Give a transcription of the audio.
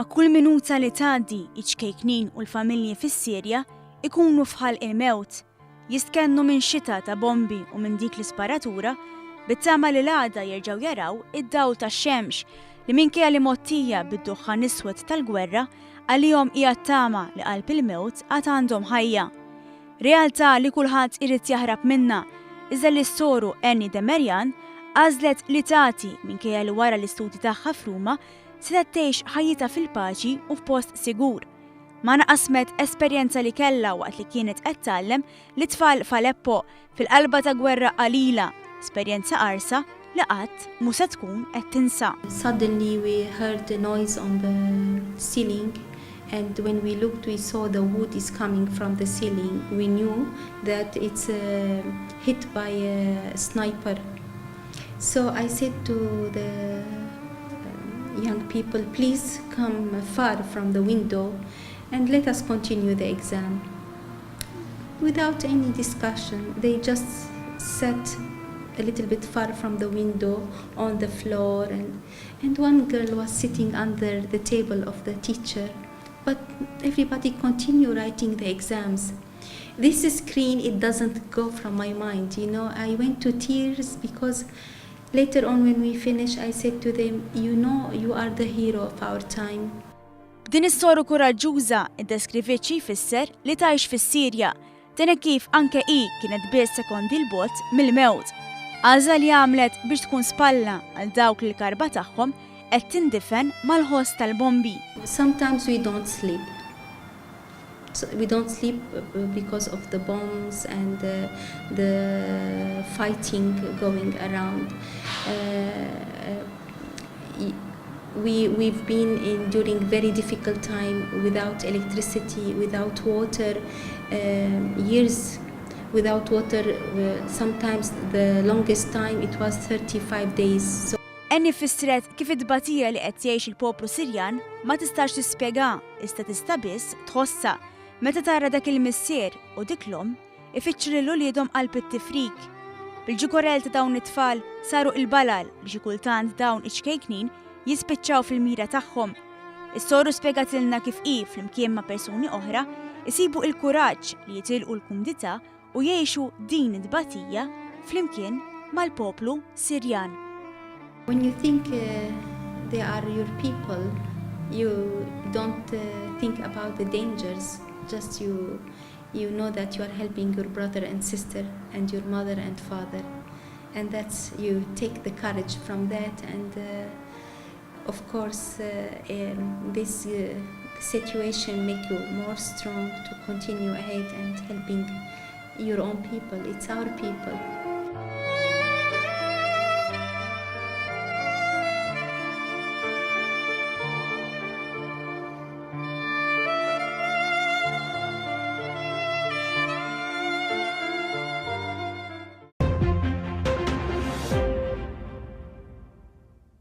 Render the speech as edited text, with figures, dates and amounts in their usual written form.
kull minuta li tgħaddi iċ-kejknin u l-familji fis-Sirja ikunu fħal il-mewt, jistkennu minn xita ta' bombi u minn dik l-isparatura, bit-tama li l-għada jerġgħu jaraw id-dawl tax-xemx li minkejja li mottija bid-duħħan iswed tal-gwerra għalihom hija tama li qalb il-mewt għad għandhom ħajja. Realtà li kulħadd irid jaħrab minnha, iżda l-Is-Soru Annie Demerjian għażlet li tagħti minkejja li wara l-istudji tagħha f'Ruma se tgħix ħajjitha fil-paċi u f'post sigur. Ma naqasmet esperjenza li kellha waqt li kienet qed tgħallem li tfal f'Aleppo fil-qalba ta' gwerra qalila, esperjenza qarsa li qatt mhux se tkun qed tinsa. Suddenly we heard a noise on the ceiling, and when we looked we saw the wood is coming from the ceiling. We knew that it's hit by a sniper. So I said to the young people, please come far from the window and let us continue the exam. Without any discussion, they just sat a little bit far from the window on the floor, and one girl was sitting under the table of the teacher, but everybody continued writing the exams. This screen, it doesn't go from my mind, you know. I went to tears because later on when we finished, I said to them, you know, you are the hero of our time. Din is-Soru kuraġġuża ddeskriviet xi jfisser li tgħix fis-Sirja, din kif anke hi kienet biss sekondi l-bogħod mill-mewt. Għażla li għamlet biex tkun spalla għal dawk li l-karba tagħhom qed tindifen mal-ħoss tal-bombi. Sometimes we don't sleep. So we don't sleep because of the bombs and the fighting going around. We've been during very difficult time without electricity, without water, years without water. Sometimes the longest time it was 35 days. So Annie fissret kif id-batija li qed jgħix il-poplu Sirjan ma tistax tispjega, iżda tista' biss tħossha meta tara dak il-missier u dik l-om ifittxu lil uliedhom qalb it-tifrik. Bil-ġukorel ta' dawn it-tfal saru il-balal li xi kultant dawn iċ-kejknin jispiċċaw fil-mira tagħhom. Is-Soru spjegatilna kif hi flimkien ma' persuni oħra isibu il-kuraġġ li jitilqu l-kumditá u jgħixu din id-batija flimkien mal-poplu Sirjan. when you think they are your people, you don't think about the dangers. Just you know that you are helping your brother and sister and your mother and father, and that's you take the courage from that. And of course, this situation make you more strong to continue ahead and helping your own people. It's our people.